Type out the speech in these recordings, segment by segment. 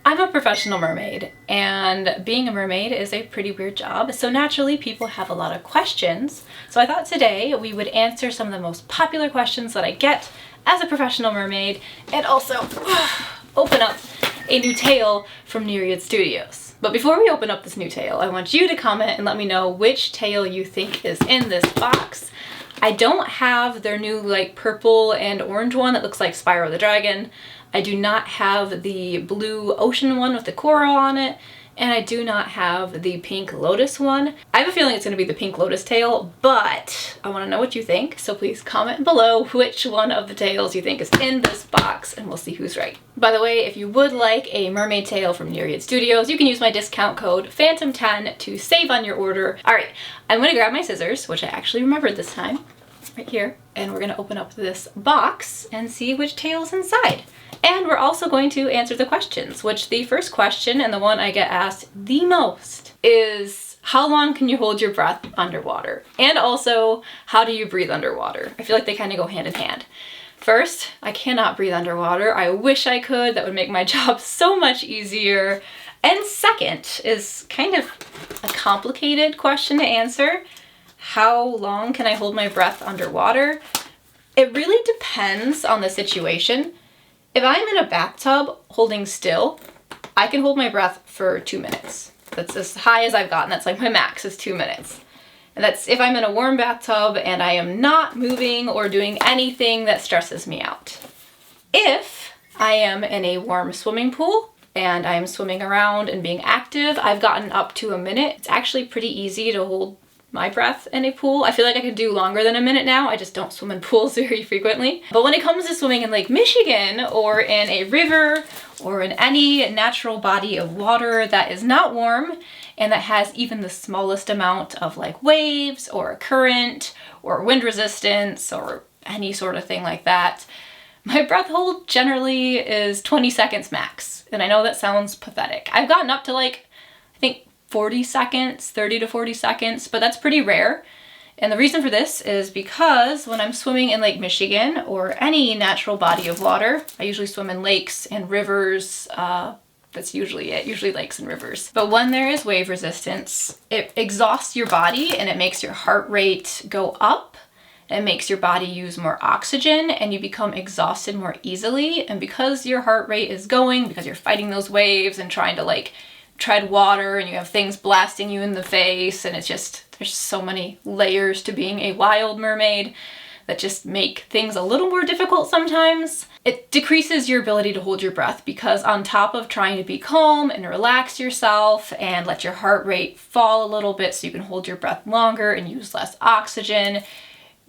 I'm a professional mermaid, and being a mermaid is a pretty weird job, so naturally people have a lot of questions. So I thought today we would answer some of the most popular questions that I get as a professional mermaid, and also open up a new tale from Nereid Studios. But before we open up this new tale, I want you to comment and let me know which tale you think is in this box. I don't have their new like purple and orange one that looks like Spyro the Dragon. I do not have the blue ocean one with the coral on it, and I do not have the pink lotus one. I have a feeling it's going to be the pink lotus tail, but I want to know what you think, so please comment below which one of the tails you think is in this box, and we'll see who's right. By the way, if you would like a mermaid tail from Nereid Studios, you can use my discount code PHANTOM10 to save on your order. Alright, I'm going to grab my scissors, which I actually remembered this time, right here, and we're going to open up this box and see which tail is inside. And we're also going to answer the questions, which the first question, and the one I get asked the most, is how long can you hold your breath underwater? And also, how do you breathe underwater? I feel like they kind of go hand in hand. First, I cannot breathe underwater. I wish I could. That would make my job so much easier. And second is kind of a complicated question to answer. How long can I hold my breath underwater? It really depends on the situation. If I'm in a bathtub holding still, I can hold my breath for 2 minutes. That's as high as I've gotten. That's like my max is 2 minutes. And that's if I'm in a warm bathtub and I am not moving or doing anything that stresses me out. If I am in a warm swimming pool and I'm swimming around and being active, I've gotten up to a minute. It's actually pretty easy to hold my breath in a pool. I feel like I could do longer than a minute now. I just don't swim in pools very frequently. But when it comes to swimming in Lake Michigan or in a river or in any natural body of water that is not warm and that has even the smallest amount of like waves or a current or wind resistance or any sort of thing like that, my breath hold generally is 20 seconds max. And I know that sounds pathetic. I've gotten up to like, I think 40 seconds, 30 to 40 seconds, but that's pretty rare. And the reason for this is because when I'm swimming in Lake Michigan or any natural body of water, I usually swim in lakes and rivers. That's usually it, usually lakes and rivers. But when there is wave resistance, it exhausts your body and it makes your heart rate go up. It makes your body use more oxygen and you become exhausted more easily. And because your heart rate is going, because you're fighting those waves and trying to like tread water and you have things blasting you in the face, and it's just, there's so many layers to being a wild mermaid that just make things a little more difficult sometimes. It decreases your ability to hold your breath because on top of trying to be calm and relax yourself and let your heart rate fall a little bit so you can hold your breath longer and use less oxygen,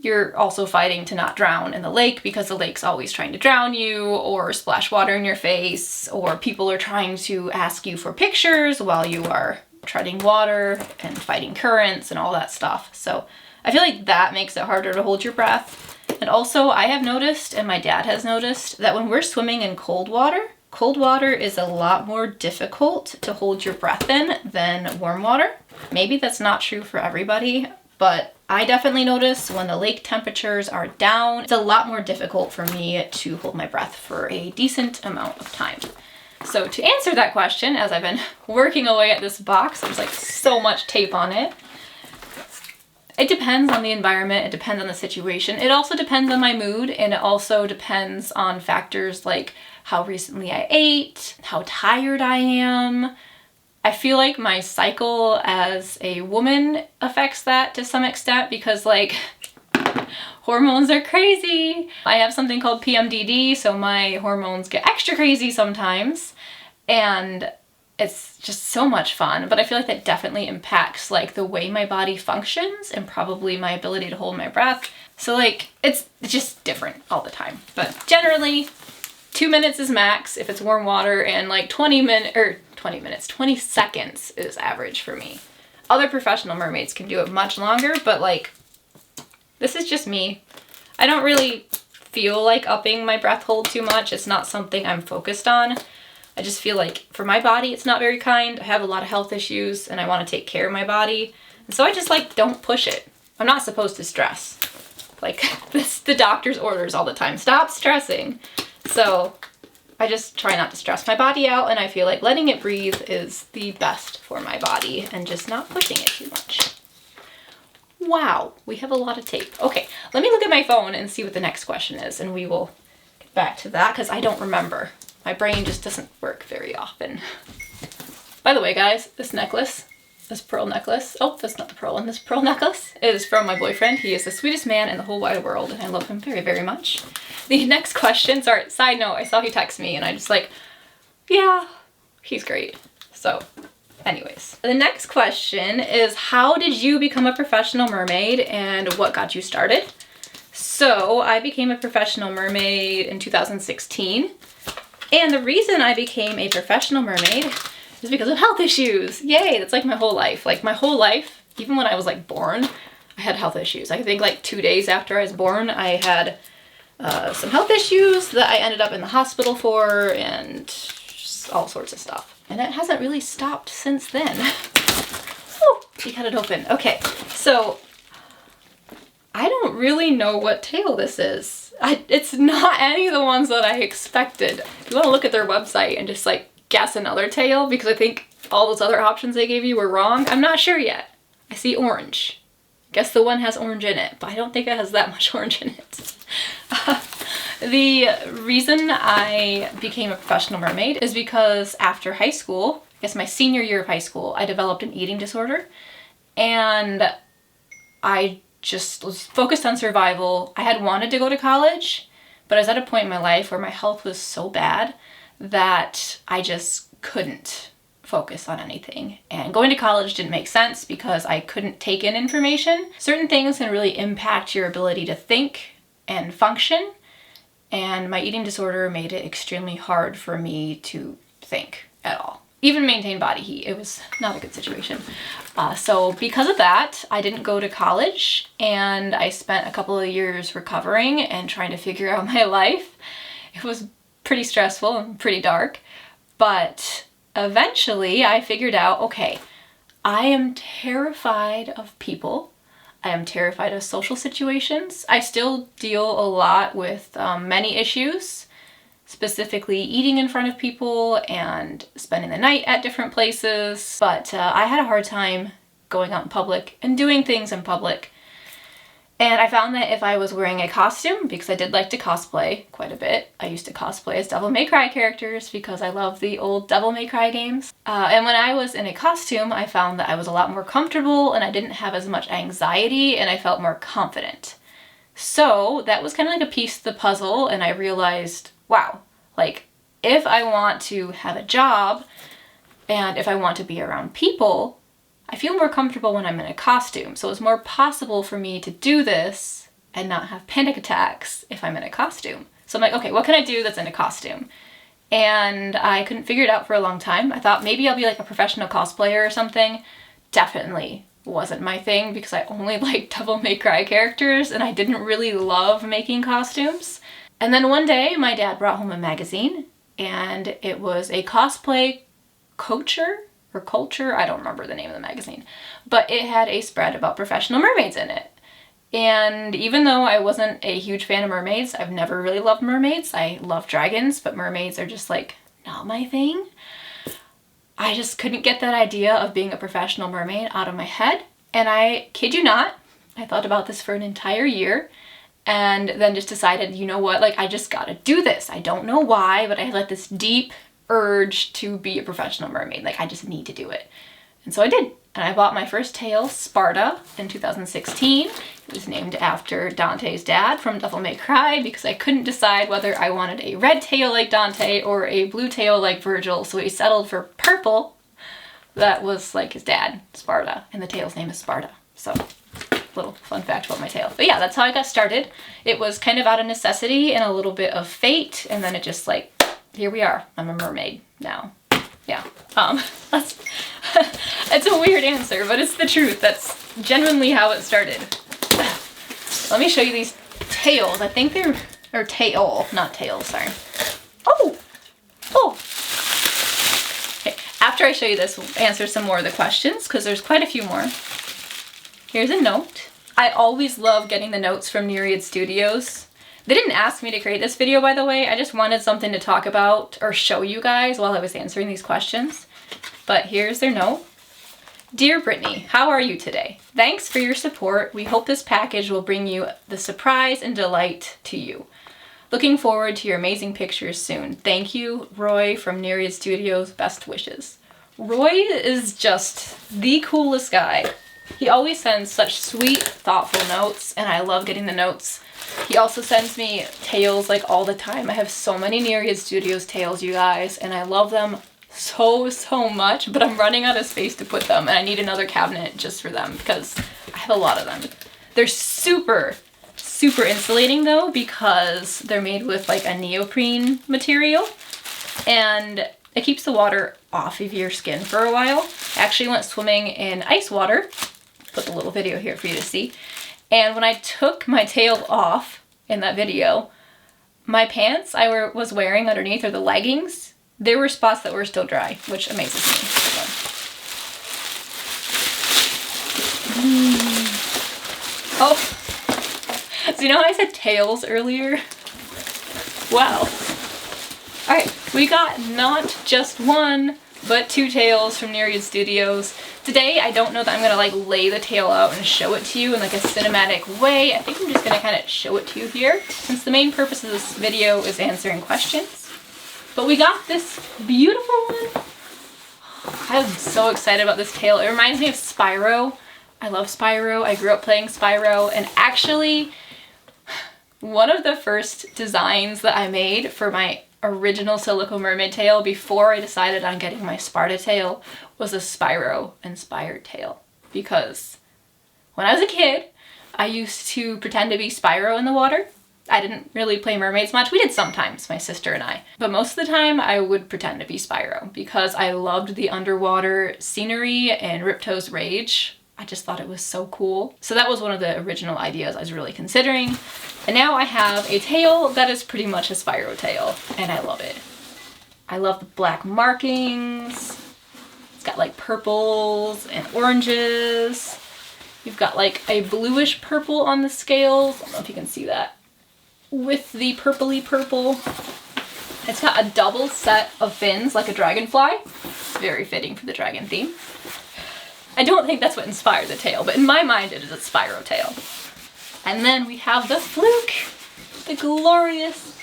you're also fighting to not drown in the lake because the lake's always trying to drown you or splash water in your face, or people are trying to ask you for pictures while you are treading water and fighting currents and all that stuff. So I feel like that makes it harder to hold your breath. And also I have noticed, and my dad has noticed, that when we're swimming in cold water is a lot more difficult to hold your breath in than warm water. Maybe that's not true for everybody, but I definitely notice when the lake temperatures are down, it's a lot more difficult for me to hold my breath for a decent amount of time. So to answer that question, as I've been working away at this box, there's like so much tape on it. It depends on the environment, it depends on the situation. It also depends on my mood, and it also depends on factors like how recently I ate, how tired I am. I feel like my cycle as a woman affects that to some extent because like hormones are crazy. I have something called PMDD, so my hormones get extra crazy sometimes, and it's just so much fun. But I feel like that definitely impacts like the way my body functions and probably my ability to hold my breath. So like it's just different all the time. But generally 2 minutes is max if it's warm water, and like 20 seconds is average for me. Other professional mermaids can do it much longer, but like, this is just me. I don't really feel like upping my breath hold too much. It's not something I'm focused on. I just feel like for my body, it's not very kind. I have a lot of health issues and I want to take care of my body. And so I just like don't push it. I'm not supposed to stress. Like this, the doctor's orders all the time. Stop stressing. So I just try not to stress my body out, and I feel like letting it breathe is the best for my body and just not pushing it too much. Wow, we have a lot of tape. Okay, let me look at my phone and see what the next question is, and we will get back to that because I don't remember. My brain just doesn't work very often. By the way, guys, this necklace, this pearl necklace, oh, that's not the pearl one, this pearl necklace is from my boyfriend. He is the sweetest man in the whole wide world, and I love him very, very much. The next question, sorry, side note, I saw he text me, and I just like, yeah, he's great. So, anyways. The next question is, how did you become a professional mermaid, and what got you started? So, I became a professional mermaid in 2016, and the reason I became a professional mermaid is because of health issues. Yay, that's like my whole life. Like my whole life, even when I was like born, I had health issues. I think like 2 days after I was born, I had some health issues that I ended up in the hospital for, and just all sorts of stuff. And it hasn't really stopped since then. Oh, she had it open. Okay, so I don't really know what tail this is. It's not any of the ones that I expected. You want to look at their website and just like guess another tail, because I think all those other options they gave you were wrong. I'm not sure yet. I see orange. Guess the one has orange in it, but I don't think it has that much orange in it. The reason I became a professional mermaid is because after high school, I guess my senior year of high school, I developed an eating disorder, and I just was focused on survival. I had wanted to go to college, but I was at a point in my life where my health was so bad that I just couldn't focus on anything. And going to college didn't make sense because I couldn't take in information. Certain things can really impact your ability to think and function, and my eating disorder made it extremely hard for me to think at all. Even maintain body heat. It was not a good situation. So because of that, I didn't go to college, and I spent a couple of years recovering and trying to figure out my life. It was pretty stressful and pretty dark, but eventually I figured out, okay, I am terrified of people. I am terrified of social situations. I still deal a lot with many issues, specifically eating in front of people and spending the night at different places. But I had a hard time going out in public and doing things in public. And I found that if I was wearing a costume, because I did like to cosplay quite a bit. I used to cosplay as Devil May Cry characters because I love the old Devil May Cry games. And when I was in a costume, I found that I was a lot more comfortable, and I didn't have as much anxiety, and I felt more confident. So that was kind of like a piece of the puzzle, and I realized, wow, like if I want to have a job and if I want to be around people, I feel more comfortable when I'm in a costume. So it's more possible for me to do this and not have panic attacks if I'm in a costume. So I'm like, okay, what can I do that's in a costume? And I couldn't figure it out for a long time. I thought maybe I'll be like a professional cosplayer or something. Definitely wasn't my thing because I only like Devil May Cry characters, and I didn't really love making costumes. And then one day my dad brought home a magazine, and it was a cosplay culture, I don't remember the name of the magazine, but it had a spread about professional mermaids in it. And even though I wasn't a huge fan of mermaids, I've never really loved mermaids. I love dragons, but mermaids are just like not my thing. I just couldn't get that idea of being a professional mermaid out of my head. And I kid you not, I thought about this for an entire year, and then just decided, you know what, like I just gotta do this. I don't know why, but I had like this deep urge to be a professional mermaid. Like I just need to do it. And so I did. And I bought my first tail, Sparta, in 2016. It was named after Dante's dad from Devil May Cry because I couldn't decide whether I wanted a red tail like Dante or a blue tail like Virgil, so he settled for purple. That was like his dad, Sparta, and the tail's name is Sparta. So, little fun fact about my tail. But yeah, that's how I got started. It was kind of out of necessity and a little bit of fate, and then it just like, here we are. I'm a mermaid now. Yeah. That's it's a weird answer, but it's the truth. That's genuinely how it started. Let me show you these tails. I think they're, or tail, not tails, sorry. Oh! Oh! Okay, after I show you this, we'll answer some more of the questions, because there's quite a few more. Here's a note. I always love getting the notes from Nereid Studios. They didn't ask me to create this video, by the way. I just wanted something to talk about or show you guys while I was answering these questions. But here's their note. Dear Brittany, how are you today? Thanks for your support. We hope this package will bring you the surprise and delight to you. Looking forward to your amazing pictures soon. Thank you, Roy from Nereid Studios. Best wishes. Roy is just the coolest guy. He always sends such sweet, thoughtful notes, and I love getting the notes. He also sends me tails like all the time. I have so many Nereid Studios tails, you guys, and I love them so much, but I'm running out of space to put them, and I need another cabinet just for them because I have a lot of them. They're super insulating though, because they're made with like a neoprene material, and it keeps the water off of your skin for a while. I actually went swimming in ice water. Put the little video here for you to see. And when I took my tail off in that video, my pants I was wearing underneath, or the leggings, there were spots that were still dry, which amazes me. Oh, so you know how I said tails earlier? Wow. All right, we got not just one, but 2 tails from Nereid Studios. Today, I don't know that I'm gonna like lay the tail out and show it to you in like a cinematic way. I think I'm just gonna kind of show it to you here, since the main purpose of this video is answering questions. But we got this beautiful one. I'm so excited about this tail. It reminds me of Spyro. I love Spyro. I grew up playing Spyro, and actually, one of the first designs that I made for my original silicone mermaid tail before I decided on getting my Sparta tail was a Spyro inspired tail, because when I was a kid I used to pretend to be Spyro in the water. I didn't really play mermaids much. We did sometimes, my sister and I, but most of the time I would pretend to be Spyro because I loved the underwater scenery and Ripto's Rage. I just thought it was so cool. So that was one of the original ideas I was really considering. And now I have a tail that is pretty much a Spyro tail, and I love it. I love the black markings. It's got like purples and oranges. You've got like a bluish purple on the scales. I don't know if you can see that. With the purpley purple. It's got a double set of fins like a dragonfly. Very fitting for the dragon theme. I don't think that's what inspired the tail, but in my mind it is a Spyro tail. And then we have the fluke, the glorious,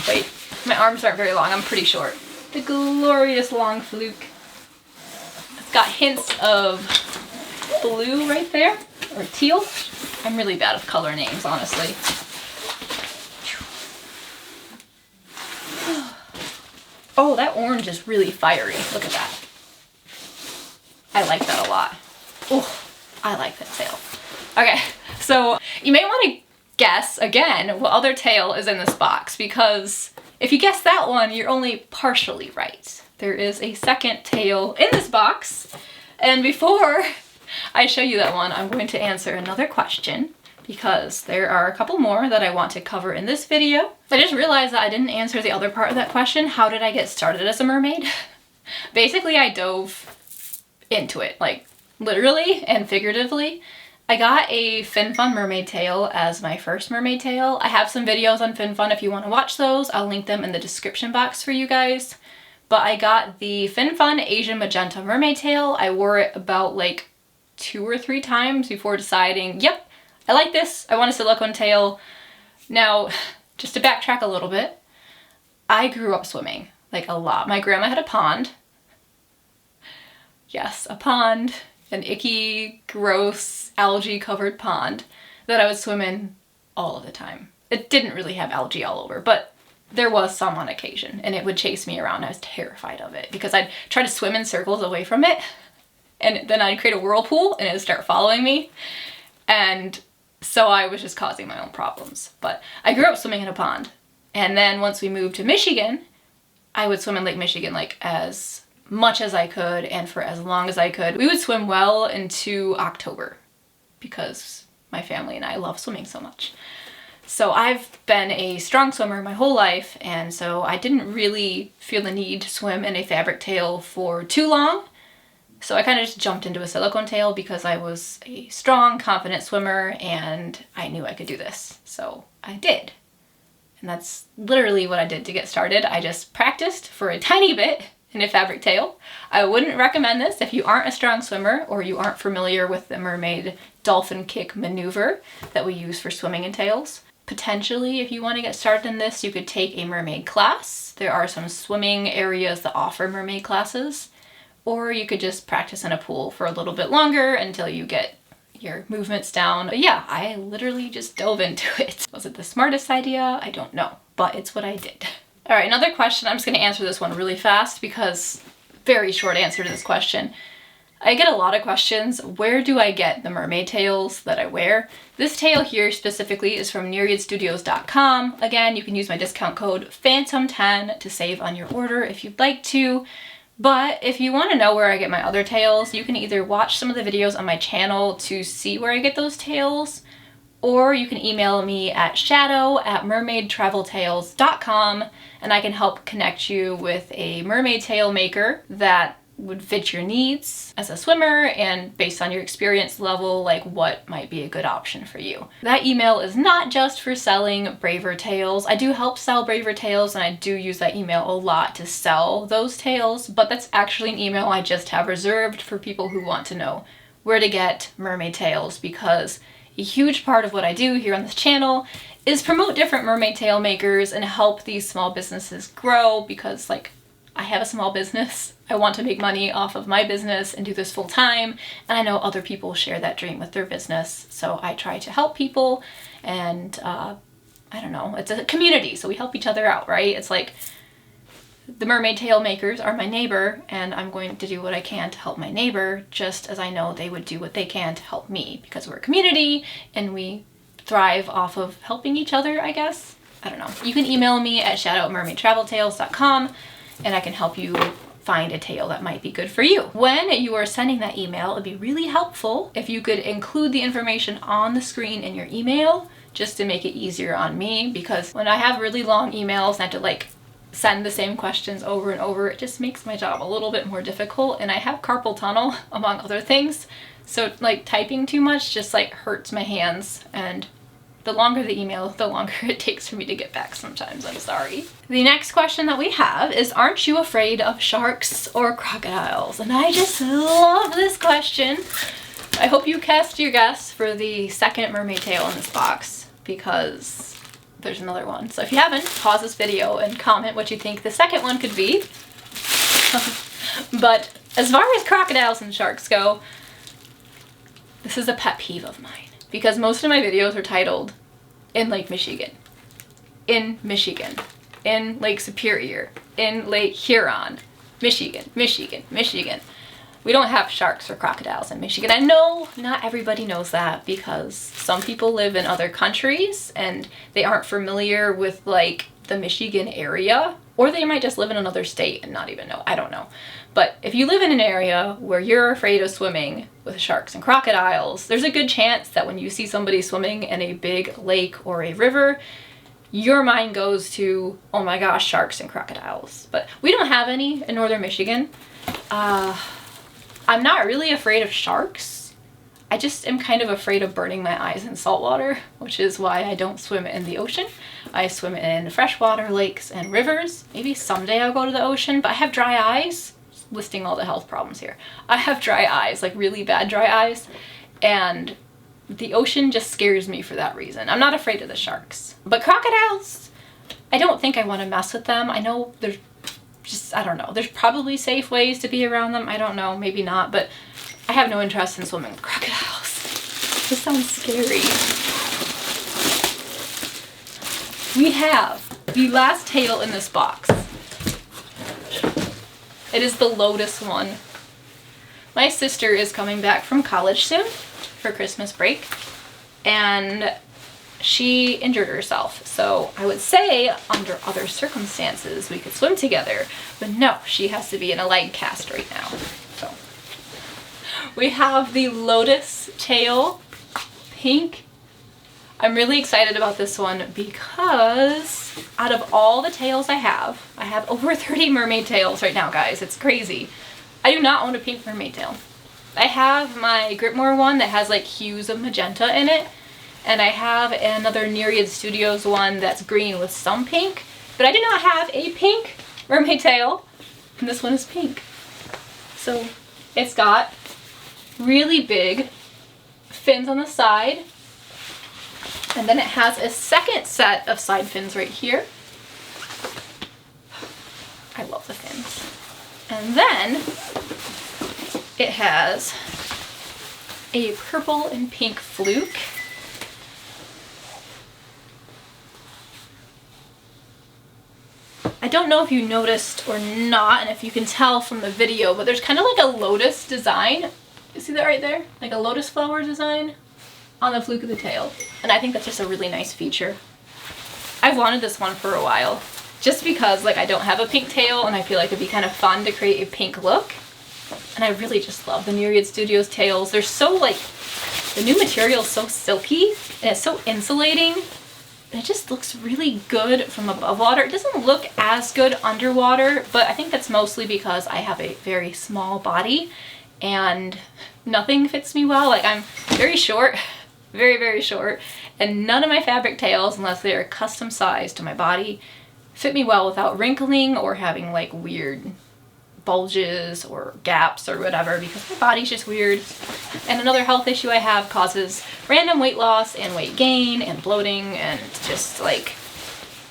wait, my arms aren't very long, I'm pretty short. The glorious long fluke. It's got hints of blue right there, or teal. I'm really bad with color names, honestly. Oh, that orange is really fiery, look at that. I like that a lot. Oh, I like that tail. Okay, so you may want to guess again what other tail is in this box, because if you guess that one, you're only partially right. There is a second tail in this box, and before I show you that one, I'm going to answer another question, because there are a couple more that I want to cover in this video. I just realized that I didn't answer the other part of that question. How did I get started as a mermaid? Basically, I dove into it, like literally and figuratively. I got a FinFun mermaid tail as my first mermaid tail. I have some videos on FinFun if you want to watch those. I'll link them in the description box for you guys. But I got the FinFun Asian Magenta mermaid tail. I wore it about like 2 or 3 times before deciding, yep, I like this. I want a silicone tail. Now, just to backtrack a little bit, I grew up swimming, like a lot. My grandma had a pond. Yes, a pond, an icky, gross, algae-covered pond that I would swim in all of the time. It didn't really have algae all over, but there was some on occasion, and it would chase me around. I was terrified of it because I'd try to swim in circles away from it, and then I'd create a whirlpool, and it would start following me, and so I was just causing my own problems. But I grew up swimming in a pond, and then once we moved to Michigan, I would swim in Lake Michigan like as much as I could and for as long as I could. We would swim well into October because my family and I love swimming so much. So I've been a strong swimmer my whole life, and so I didn't really feel the need to swim in a fabric tail for too long. So I kind of just jumped into a silicone tail because I was a strong, confident swimmer and I knew I could do this. So I did. And that's literally what I did to get started. I just practiced for a tiny bit in a fabric tail. I wouldn't recommend this if you aren't a strong swimmer or you aren't familiar with the mermaid dolphin kick maneuver that we use for swimming in tails. Potentially, if you want to get started in this, you could take a mermaid class. There are some swimming areas that offer mermaid classes. Or you could just practice in a pool for a little bit longer until you get your movements down. But yeah, I literally just dove into it. Was it the smartest idea? I don't know, but it's what I did. All right, another question. I'm just gonna answer this one really fast because very short answer to this question. I get a lot of questions. Where do I get the mermaid tails that I wear? This tail here specifically is from nereidstudios.com. Again, you can use my discount code PHANTOM10 to save on your order if you'd like to. But if you want to know where I get my other tails, you can either watch some of the videos on my channel to see where I get those tails, or you can email me at shadow@mermaidtraveltails.com and I can help connect you with a mermaid tail maker that would fit your needs as a swimmer and based on your experience level, like what might be a good option for you. That email is not just for selling braver tails. I do help sell braver tails and I do use that email a lot to sell those tails, but that's actually an email I just have reserved for people who want to know where to get mermaid tails, because a huge part of what I do here on this channel is promote different mermaid tail makers and help these small businesses grow, because like I have a small business. I want to make money off of my business and do this full time. And I know other people share that dream with their business. So I try to help people and I don't know, it's a community. So we help each other out, right? It's like the mermaid tail makers are my neighbor and I'm going to do what I can to help my neighbor, just as I know they would do what they can to help me, because we're a community and we thrive off of helping each other, I guess. I don't know. You can email me at shadow@mermaidtraveltails.com and I can help you find a tail that might be good for you. When you are sending that email, it'd be really helpful if you could include the information on the screen in your email, just to make it easier on me, because when I have really long emails and I have to like send the same questions over and over, it just makes my job a little bit more difficult, and I have carpal tunnel among other things, so like typing too much just like hurts my hands, and the longer the email, the longer it takes for me to get back sometimes. I'm sorry. The next question that we have is, aren't you afraid of sharks or crocodiles? And I just love this question. I hope you cast your guess for the second mermaid tail in this box, because there's another one. So if you haven't, pause this video and comment what you think the second one could be. But as far as crocodiles and sharks go, this is a pet peeve of mine, because most of my videos are titled in Lake Michigan, in Michigan, in Lake Superior, in Lake Huron, Michigan, Michigan, Michigan. We don't have sharks or crocodiles in Michigan. I know not everybody knows that, because some people live in other countries and they aren't familiar with like the Michigan area, or they might just live in another state and not even know. I don't know. But if you live in an area where you're afraid of swimming with sharks and crocodiles, there's a good chance that when you see somebody swimming in a big lake or a river, your mind goes to, oh my gosh, sharks and crocodiles. But we don't have any in northern Michigan. I'm not really afraid of sharks. I just am kind of afraid of burning my eyes in salt water, which is why I don't swim in the ocean. I swim in freshwater lakes and rivers. Maybe someday I'll go to the ocean, but I have dry eyes. Listing all the health problems here. I have dry eyes, like really bad dry eyes, and the ocean just scares me for that reason. I'm not afraid of the sharks. But crocodiles, I don't think I want to mess with them. I know there's just, I don't know, there's probably safe ways to be around them. I don't know, maybe not, but I have no interest in swimming with crocodiles. This sounds scary. We have the last tail in this box. It is the Lotus one. My sister is coming back from college soon for Christmas break, and she injured herself. So I would say under other circumstances we could swim together, but no, she has to be in a leg cast right now. So we have the Lotus tail, pink. I'm really excited about this one because out of all the tails I have over 30 mermaid tails right now, guys. It's crazy. I do not own a pink mermaid tail. I have my Gripmore one that has like hues of magenta in it, And I have another Nereid Studios one that's green with some pink, but I do not have a pink mermaid tail, and this one is pink. So it's got really big fins on the side, and then it has a second set of side fins right here. I love the fins. And then it has a purple and pink fluke. I don't know if you noticed or not, and if you can tell from the video, but there's kind of like a lotus design. You see that right there? Like a lotus flower design on the fluke of the tail. And I think that's just a really nice feature. I've wanted this one for a while, just because like I don't have a pink tail and I feel like it'd be kind of fun to create a pink look. And I really just love the Nereid Studios tails. They're so like, the new material is so silky and it's so insulating. It just looks really good from above water. It doesn't look as good underwater, but I think that's mostly because I have a very small body and nothing fits me well. Like I'm very short, very, very short, and none of my fabric tails, unless they are custom sized to my body, fit me well without wrinkling or having like weird bulges or gaps or whatever, because my body's just weird. And another health issue I have causes random weight loss and weight gain and bloating, and just like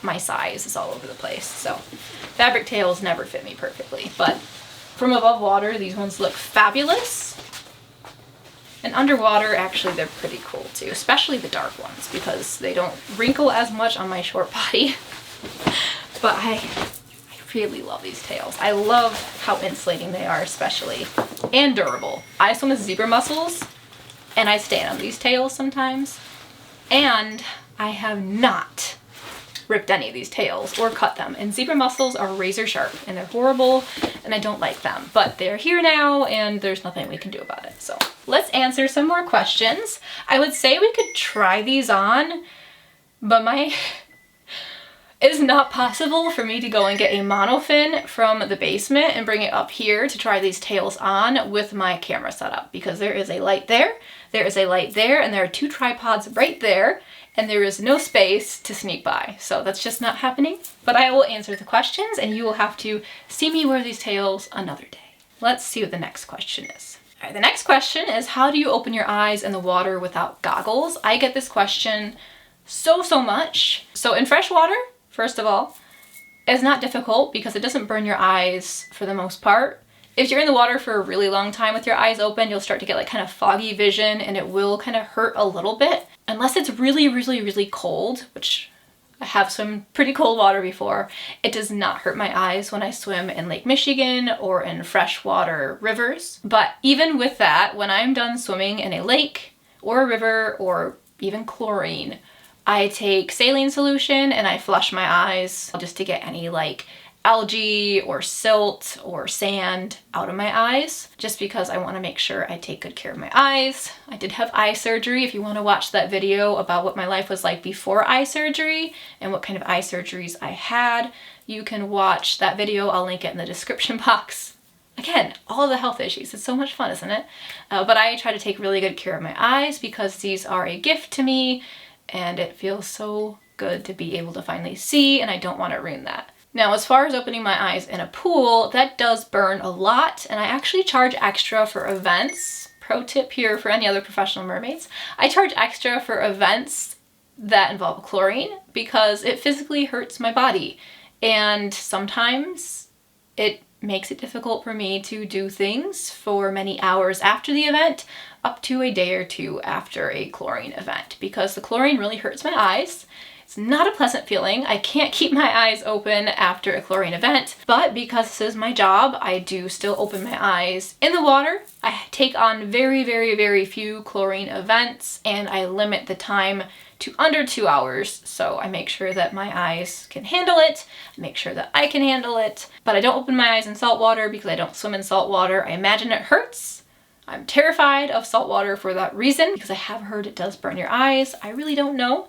my size is all over the place. So fabric tails never fit me perfectly, but from above water these ones look fabulous. And underwater actually they're pretty cool too, especially the dark ones because they don't wrinkle as much on my short body. But I really love these tails. I love how insulating they are, especially, and durable. I swim with zebra mussels and I stand on these tails sometimes, and I have not ripped any of these tails or cut them. And zebra mussels are razor sharp and they're horrible and I don't like them, but they're here now and there's nothing we can do about it. So let's answer some more questions. I would say we could try these on, but it is not possible for me to go and get a monofin from the basement and bring it up here to try these tails on with my camera setup, because there is a light there, there is a light there, and there are two tripods right there, and there is no space to sneak by. So that's just not happening. But I will answer the questions and you will have to see me wear these tails another day. Let's see what the next question is. All right, the next question is, how do you open your eyes in the water without goggles? I get this question so much. So in freshwater, first of all, it's not difficult because it doesn't burn your eyes for the most part. If you're in the water for a really long time with your eyes open, you'll start to get like kind of foggy vision and it will kind of hurt a little bit. Unless it's really cold, which I have swum pretty cold water before, it does not hurt my eyes when I swim in Lake Michigan or in freshwater rivers. But even with that, when I'm done swimming in a lake or a river or even chlorine, I take saline solution and I flush my eyes just to get any like algae or silt or sand out of my eyes, just because I want to make sure I take good care of my eyes. I did have eye surgery. If you want to watch that video about what my life was like before eye surgery and what kind of eye surgeries I had, you can watch that video. I'll link it in the description box. Again, all of the health issues. It's so much fun, isn't it? But I try to take really good care of my eyes because these are a gift to me and it feels so good to be able to finally see, and I don't want to ruin that. Now, as far as opening my eyes in a pool, that does burn a lot, and I actually charge extra for events. Pro tip here for any other professional mermaids. I charge extra for events that involve chlorine because it physically hurts my body, and sometimes it makes it difficult for me to do things for many hours after the event, up to a day or two after a chlorine event, because the chlorine really hurts my eyes. It's not a pleasant feeling. I can't keep my eyes open after a chlorine event, but because this is my job, I do still open my eyes in the water. I take on very few chlorine events, and I limit the time to under 2 hours, so I make sure that my eyes can handle it, I make sure that I can handle it, but I don't open my eyes in salt water because I don't swim in salt water. I imagine it hurts. I'm terrified of salt water for that reason, because I have heard it does burn your eyes. I really don't know.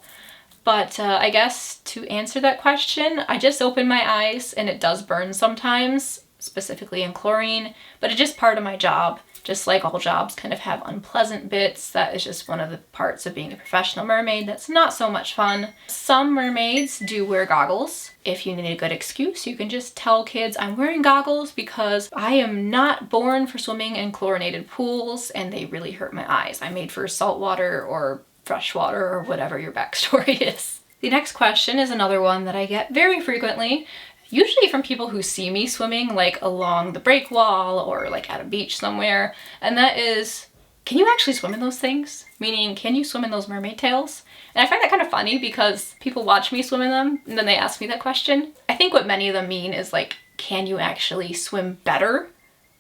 But I guess to answer that question, I just open my eyes and it does burn sometimes, specifically in chlorine, but it's just part of my job. Just like all jobs kind of have unpleasant bits, that is just one of the parts of being a professional mermaid that's not so much fun. Some mermaids do wear goggles. If you need a good excuse, you can just tell kids, I'm wearing goggles because I am not born for swimming in chlorinated pools and they really hurt my eyes. I'm made for saltwater or freshwater or whatever your backstory is. The next question is another one that I get very frequently, usually from people who see me swimming like along the break wall or like at a beach somewhere, and that is, can you actually swim in those things? Meaning, can you swim in those mermaid tails? And I find that kind of funny because people watch me swim in them and then they ask me that question. I think what many of them mean is like, can you actually swim better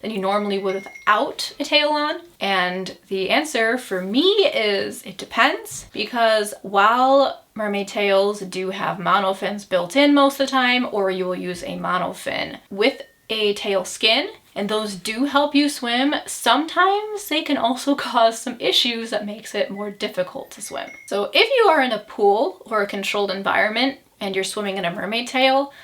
than you normally would without a tail on? And the answer for me is it depends, because while mermaid tails do have monofins built in most of the time, or you will use a monofin with a tail skin, and those do help you swim, sometimes they can also cause some issues that makes it more difficult to swim. So if you are in a pool or a controlled environment and you're swimming in a mermaid tail,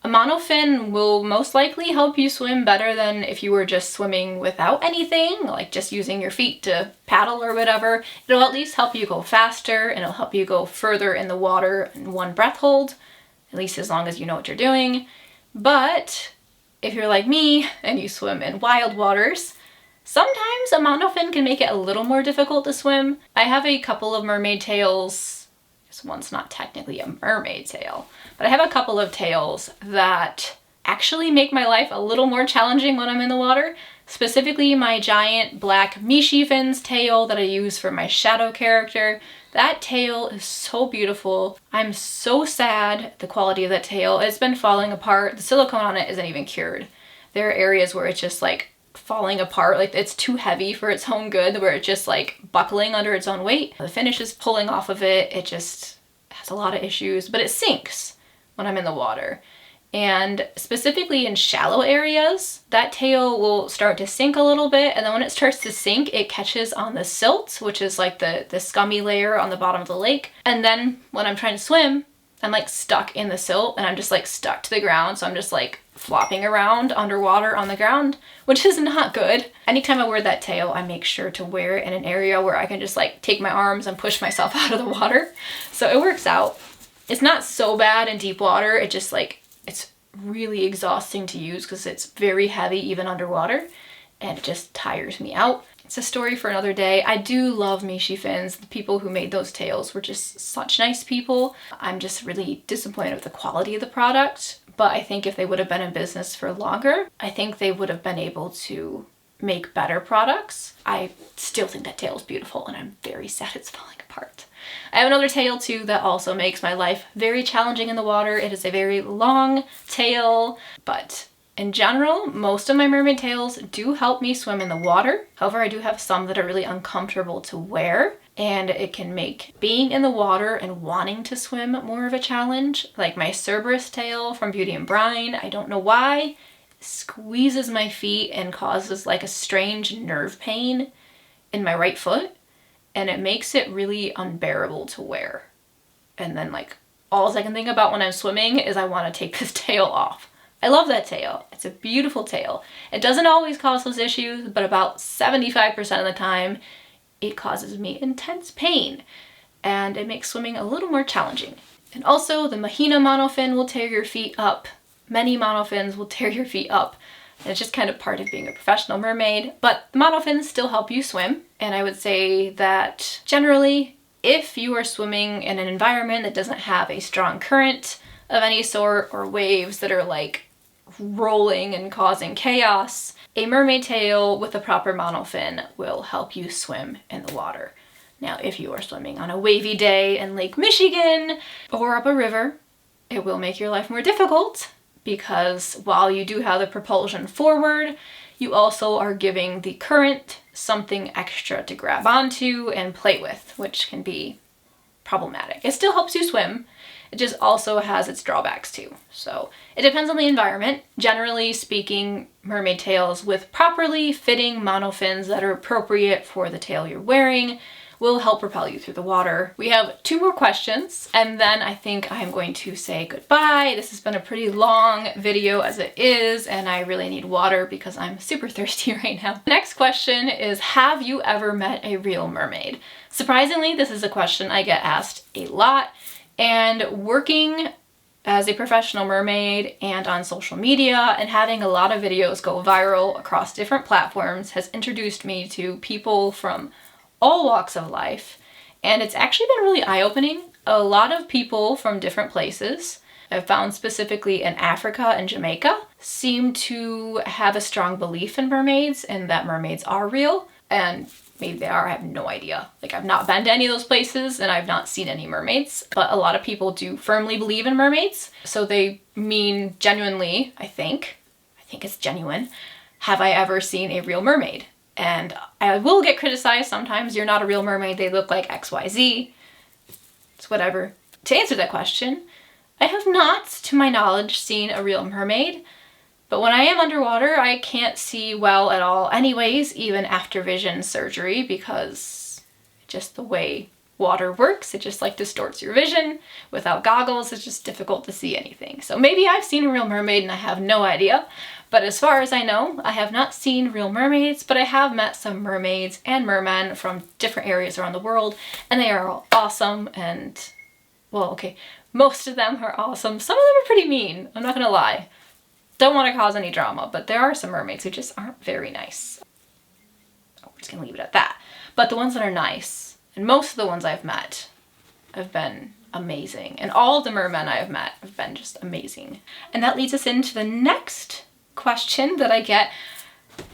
a monofin will most likely help you swim better than if you were just swimming without anything, like just using your feet to paddle or whatever. It'll at least help you go faster and it'll help you go further in the water in one breath hold, at least as long as you know what you're doing. But if you're like me and you swim in wild waters, sometimes a monofin can make it a little more difficult to swim. I have a couple of mermaid tails. This one's not technically a mermaid tail, but I have a couple of tails that actually make my life a little more challenging when I'm in the water. Specifically my giant black Mishi fins tail that I use for my shadow character. That tail is so beautiful. I'm so sad at the quality of that tail. It's been falling apart. The silicone on it isn't even cured. There are areas where it's just like falling apart, like it's too heavy for its own good, where it's just like buckling under its own weight. The finish is pulling off of it. It just has a lot of issues, but it sinks when I'm in the water. And specifically in shallow areas, that tail will start to sink a little bit, and then when it starts to sink, it catches on the silt, which is like the scummy layer on the bottom of the lake. And then when I'm trying to swim, I'm like stuck in the silt and I'm just like stuck to the ground. So I'm just like flopping around underwater on the ground, which is not good. Anytime I wear that tail, I make sure to wear it in an area where I can just like take my arms and push myself out of the water. So it works out. It's not so bad in deep water. It just like, it's really exhausting to use because it's very heavy even underwater and it just tires me out. It's a story for another day. I do love Mishi fins. The people who made those tails were just such nice people. I'm just really disappointed with the quality of the product, but I think if they would have been in business for longer, I think they would have been able to make better products. I still think that tail is beautiful and I'm very sad it's falling apart. I have another tail too that also makes my life very challenging in the water. It is a very long tail, but in general, most of my mermaid tails do help me swim in the water. However, I do have some that are really uncomfortable to wear, and it can make being in the water and wanting to swim more of a challenge. Like my Cerberus tail from Beauty and Brine, I don't know why, it squeezes my feet and causes like a strange nerve pain in my right foot, and it makes it really unbearable to wear. And then like all I can think about when I'm swimming is I want to take this tail off. I love that tail. It's a beautiful tail. It doesn't always cause those issues, but about 75% of the time, it causes me intense pain, and it makes swimming a little more challenging. And also, the Mahina monofin will tear your feet up. Many monofins will tear your feet up, and it's just kind of part of being a professional mermaid, but the monofins still help you swim, and I would say that generally, if you are swimming in an environment that doesn't have a strong current of any sort or waves that are like rolling and causing chaos, a mermaid tail with a proper monofin will help you swim in the water. Now, if you are swimming on a wavy day in Lake Michigan or up a river, it will make your life more difficult because while you do have the propulsion forward, you also are giving the current something extra to grab onto and play with, which can be problematic. It still helps you swim. It just also has its drawbacks too. So it depends on the environment. Generally speaking, mermaid tails with properly fitting monofins that are appropriate for the tail you're wearing will help propel you through the water. We have 2 more questions, and then I think I'm going to say goodbye. This has been a pretty long video as it is, and I really need water because I'm super thirsty right now. The next question is, have you ever met a real mermaid? Surprisingly, this is a question I get asked a lot, and working as a professional mermaid and on social media and having a lot of videos go viral across different platforms has introduced me to people from all walks of life, and it's actually been really eye-opening. A lot of people from different places, I've found specifically in Africa and Jamaica, seem to have a strong belief in mermaids and that mermaids are real, and maybe they are, I have no idea. Like, I've not been to any of those places and I've not seen any mermaids, but a lot of people do firmly believe in mermaids. So they mean genuinely, I think it's genuine, have I ever seen a real mermaid? And I will get criticized sometimes, you're not a real mermaid, they look like XYZ. It's whatever. To answer that question, I have not, to my knowledge, seen a real mermaid. But when I am underwater, I can't see well at all anyways, even after vision surgery, because just the way water works, it just like distorts your vision. Without goggles, it's just difficult to see anything. So maybe I've seen a real mermaid and I have no idea. But as far as I know, I have not seen real mermaids, but I have met some mermaids and mermen from different areas around the world, and they are all awesome. And, well, okay, most of them are awesome. Some of them are pretty mean, I'm not gonna lie. Don't want to cause any drama, but there are some mermaids who just aren't very nice. Oh, we're just gonna leave it at that. But the ones that are nice, and most of the ones I've met, have been amazing. And all of the mermen I have met have been just amazing. And that leads us into the next question that I get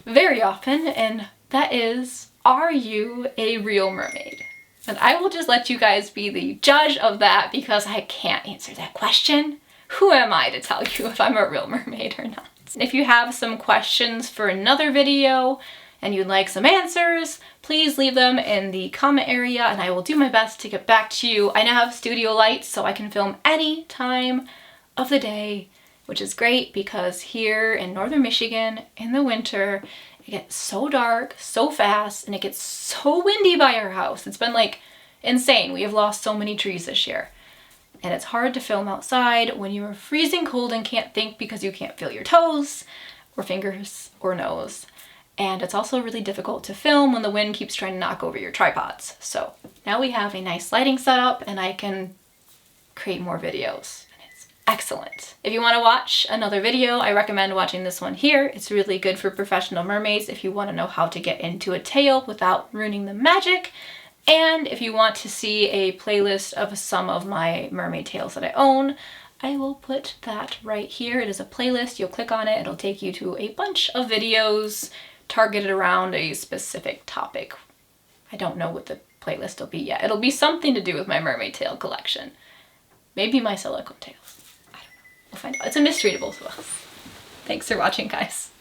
very often, and that is, are you a real mermaid? And I will just let you guys be the judge of that because I can't answer that question. Who am I to tell you if I'm a real mermaid or not? If you have some questions for another video and you'd like some answers, please leave them in the comment area and I will do my best to get back to you. I now have studio lights so I can film any time of the day, which is great because here in northern Michigan in the winter, it gets so dark so fast and it gets so windy by our house. It's been like insane. We have lost so many trees this year. And it's hard to film outside when you are freezing cold and can't think because you can't feel your toes or fingers or nose. And it's also really difficult to film when the wind keeps trying to knock over your tripods. So now we have a nice lighting setup and I can create more videos. And it's excellent. If you want to watch another video, I recommend watching this one here. It's really good for professional mermaids if you want to know how to get into a tail without ruining the magic. And if you want to see a playlist of some of my mermaid tales that I own, I will put that right here. It is a playlist. You'll click on it. It'll take you to a bunch of videos targeted around a specific topic. I don't know what the playlist will be yet. It'll be something to do with my mermaid tale collection. Maybe my silicone tales. I don't know. We'll find out. It's a mystery to both of us. Thanks for watching, guys.